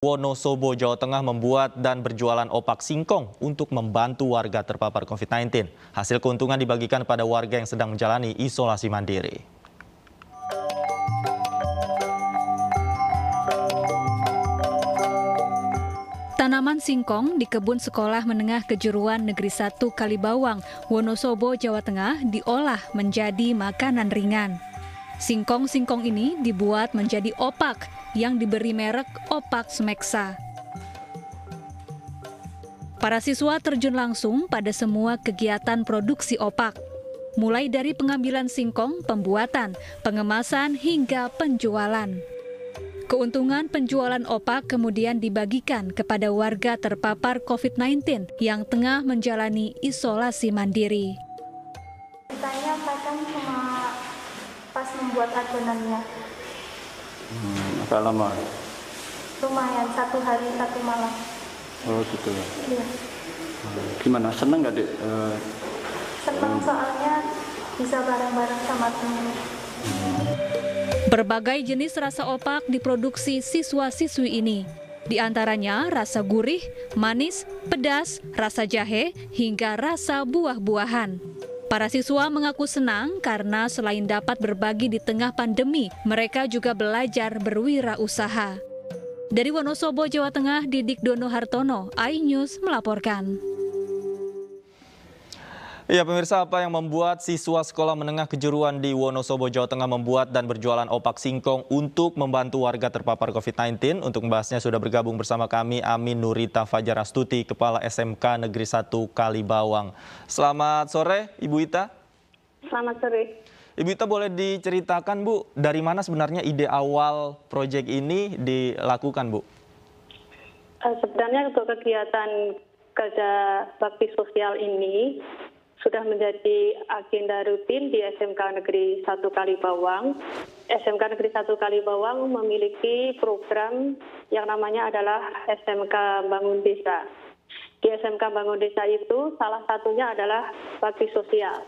Wonosobo, Jawa Tengah membuat dan berjualan opak singkong untuk membantu warga terpapar COVID-19. Hasil keuntungan dibagikan pada warga yang sedang menjalani isolasi mandiri. Tanaman singkong di kebun sekolah menengah kejuruan Negeri 1 Kalibawang, Wonosobo, Jawa Tengah diolah menjadi makanan ringan. Singkong-singkong ini dibuat menjadi opak yang diberi merek Opak Smeksa. Para siswa terjun langsung pada semua kegiatan produksi opak, mulai dari pengambilan singkong, pembuatan, pengemasan, hingga penjualan. Keuntungan penjualan opak kemudian dibagikan kepada warga terpapar COVID-19 yang tengah menjalani isolasi mandiri. Ceritanya kadang cuma pas membuat adonannya. Agak lama? Lumayan, 1 hari 1 malam. Oh gitu ya? Iya. Gimana, seneng nggak, Dek? Senang soalnya bisa bareng-bareng sama temen. Berbagai jenis rasa opak diproduksi siswa-siswi ini. Di antaranya rasa gurih, manis, pedas, rasa jahe, hingga rasa buah-buahan. Para siswa mengaku senang karena selain dapat berbagi di tengah pandemi, mereka juga belajar berwirausaha. Dari Wonosobo, Jawa Tengah, Didik Dono Hartono, iNews melaporkan. Ya, pemirsa, apa yang membuat siswa sekolah menengah kejuruan di Wonosobo, Jawa Tengah membuat dan berjualan opak singkong untuk membantu warga terpapar COVID-19? Untuk membahasnya sudah bergabung bersama kami Amin Nurita Fajar Astuti, Kepala SMK Negeri 1 Kalibawang. Selamat sore, Ibu Ita. Selamat sore. Ibu Ita, boleh diceritakan, Bu, dari mana sebenarnya ide awal proyek ini dilakukan, Bu? Sebenarnya untuk kegiatan kerja bakti sosial ini sudah menjadi agenda rutin di SMK Negeri 1 Kalibawang. SMK Negeri 1 Kalibawang memiliki program yang namanya adalah SMK Bangun Desa. Di SMK Bangun Desa itu salah satunya adalah bakti sosial.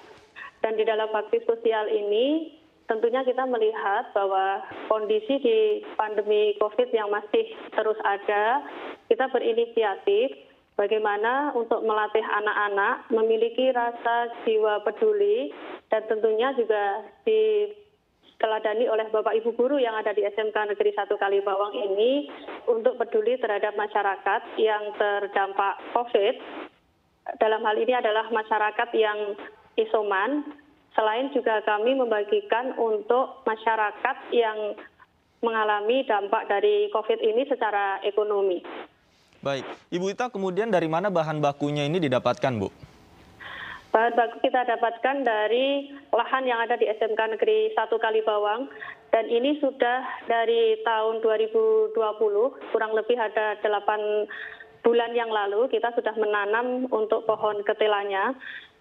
Dan di dalam bakti sosial ini tentunya kita melihat bahwa kondisi di pandemi COVID yang masih terus ada, kita berinisiatif bagaimana untuk melatih anak-anak memiliki rasa jiwa peduli dan tentunya juga diteladani oleh Bapak Ibu guru yang ada di SMK Negeri 1 Kalibawang ini untuk peduli terhadap masyarakat yang terdampak COVID. Dalam hal ini adalah masyarakat yang isoman. Selain juga kami membagikan untuk masyarakat yang mengalami dampak dari COVID ini secara ekonomi. Baik, Ibu Ita, kemudian dari mana bahan bakunya ini didapatkan, Bu? Bahan baku kita dapatkan dari lahan yang ada di SMK Negeri 1 Kalibawang, dan ini sudah dari tahun 2020, kurang lebih ada 8 bulan yang lalu, kita sudah menanam untuk pohon ketelanya.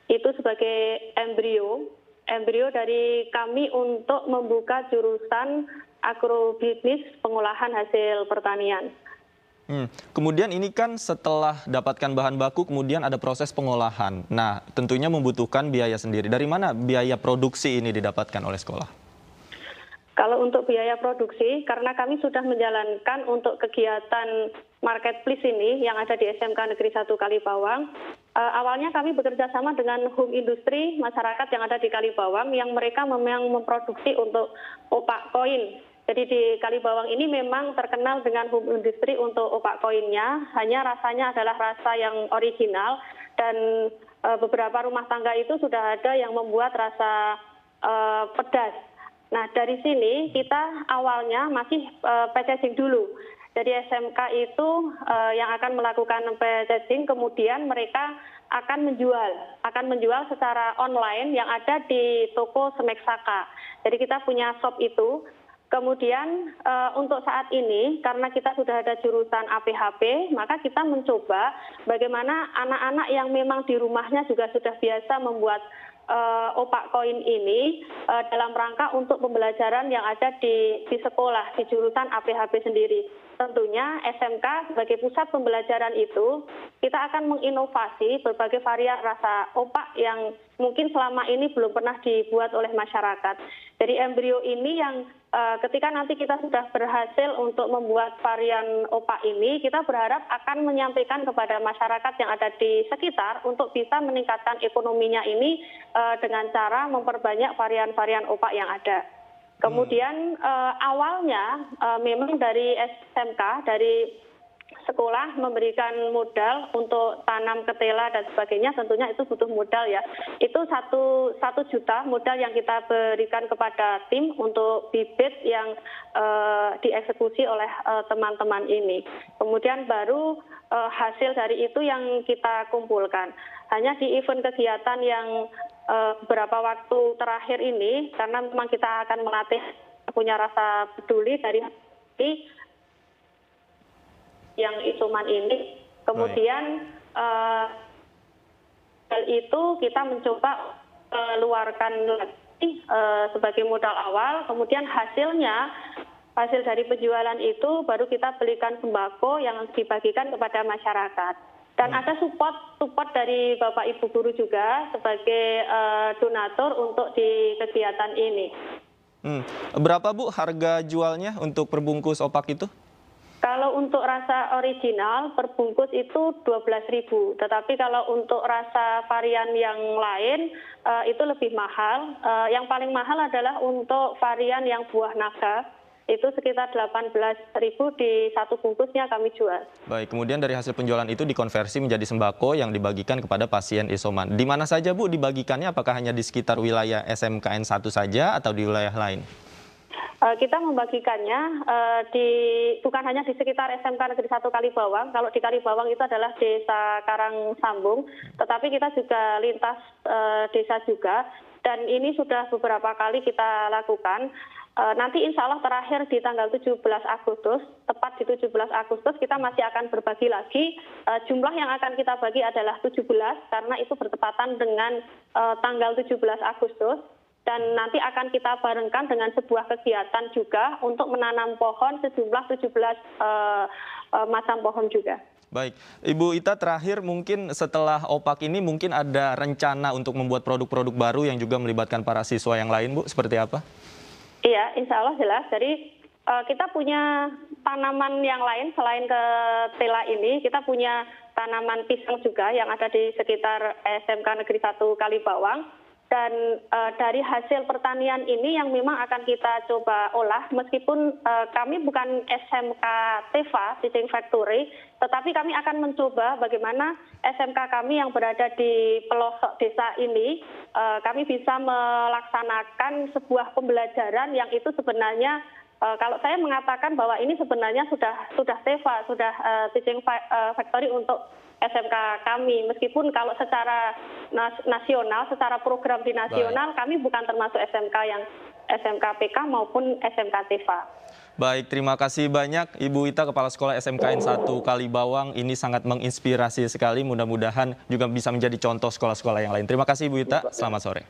Itu sebagai embrio dari kami untuk membuka jurusan agrobisnis pengolahan hasil pertanian. Kemudian ini kan setelah dapatkan bahan baku, kemudian ada proses pengolahan. Nah, tentunya membutuhkan biaya sendiri. Dari mana biaya produksi ini didapatkan oleh sekolah? Kalau untuk biaya produksi, karena kami sudah menjalankan untuk kegiatan marketplace ini yang ada di SMK Negeri 1 Kalibawang, awalnya kami bekerja sama dengan home industri masyarakat yang ada di Kalibawang yang mereka memang memproduksi untuk opak koin. Jadi di Kalibawang ini memang terkenal dengan home industry untuk opak koinnya, hanya rasanya adalah rasa yang original dan beberapa rumah tangga itu sudah ada yang membuat rasa pedas. Nah, dari sini kita awalnya masih packaging dulu. Jadi SMK itu yang akan melakukan packaging, kemudian mereka akan menjual secara online yang ada di toko Smeksaka. Jadi kita punya shop itu. Kemudian untuk saat ini, karena kita sudah ada jurusan APHP, maka kita mencoba bagaimana anak-anak yang memang di rumahnya juga sudah biasa membuat opak koin ini dalam rangka untuk pembelajaran yang ada di sekolah, di jurusan APHP sendiri. Tentunya SMK sebagai pusat pembelajaran itu, kita akan menginovasi berbagai varian rasa opak yang mungkin selama ini belum pernah dibuat oleh masyarakat. Jadi embrio ini yang ketika nanti kita sudah berhasil untuk membuat varian opak ini, kita berharap akan menyampaikan kepada masyarakat yang ada di sekitar untuk bisa meningkatkan ekonominya ini dengan cara memperbanyak varian-varian opak yang ada. Kemudian awalnya memang dari SMK, dari sekolah memberikan modal untuk tanam ketela dan sebagainya, tentunya itu butuh modal ya. Itu 1 juta modal yang kita berikan kepada tim untuk bibit yang dieksekusi oleh teman-teman ini. Kemudian baru hasil dari itu yang kita kumpulkan. Hanya di event kegiatan yang beberapa waktu terakhir ini, karena memang kita akan melatih punya rasa peduli dari yang isoman ini. Kemudian itu kita mencoba keluarkan lagi sebagai modal awal. Kemudian hasil dari penjualan itu baru kita belikan sembako yang dibagikan kepada masyarakat. Dan ada support dari Bapak Ibu guru juga sebagai donatur untuk di kegiatan ini. Berapa Bu harga jualnya untuk perbungkus opak itu? Kalau untuk rasa original perbungkus itu 12.000, tetapi kalau untuk rasa varian yang lain itu lebih mahal. Yang paling mahal adalah untuk varian yang buah naga, itu sekitar 18.000 di satu bungkusnya kami jual. Baik, kemudian dari hasil penjualan itu dikonversi menjadi sembako yang dibagikan kepada pasien isoman. Di mana saja Bu dibagikannya? Apakah hanya di sekitar wilayah SMKN 1 saja atau di wilayah lain? Kita membagikannya bukan hanya di sekitar SMK Negeri 1 Kalibawang. Kalau di Kalibawang itu adalah Desa Karangsambung, tetapi kita juga lintas desa juga. Dan ini sudah beberapa kali kita lakukan. Nanti insya Allah terakhir di tanggal 17 Agustus, tepat di 17 Agustus kita masih akan berbagi lagi. Jumlah yang akan kita bagi adalah 17 karena itu bertepatan dengan tanggal 17 Agustus. Dan nanti akan kita barengkan dengan sebuah kegiatan juga untuk menanam pohon sejumlah 17 macam pohon juga. Baik, Ibu Ita terakhir mungkin setelah opak ini mungkin ada rencana untuk membuat produk-produk baru yang juga melibatkan para siswa yang lain, Bu, seperti apa? Iya, insya Allah jelas. Jadi kita punya tanaman yang lain selain ketela ini, kita punya tanaman pisang juga yang ada di sekitar SMK Negeri 1 Kalibawang. Dan dari hasil pertanian ini yang memang akan kita coba olah, meskipun kami bukan SMK Teva, Teaching Factory, tetapi kami akan mencoba bagaimana SMK kami yang berada di pelosok desa ini, kami bisa melaksanakan sebuah pembelajaran yang itu sebenarnya, kalau saya mengatakan bahwa ini sebenarnya sudah Teva, sudah Teaching Factory untuk SMK kami, meskipun kalau secara nasional, secara program di nasional, kami bukan termasuk SMK yang SMK PK maupun SMK Teva. Baik, terima kasih banyak Ibu Ita, Kepala Sekolah SMKN 1 Kalibawang. Ini sangat menginspirasi sekali, mudah-mudahan juga bisa menjadi contoh sekolah-sekolah yang lain. Terima kasih Ibu Ita, selamat sore.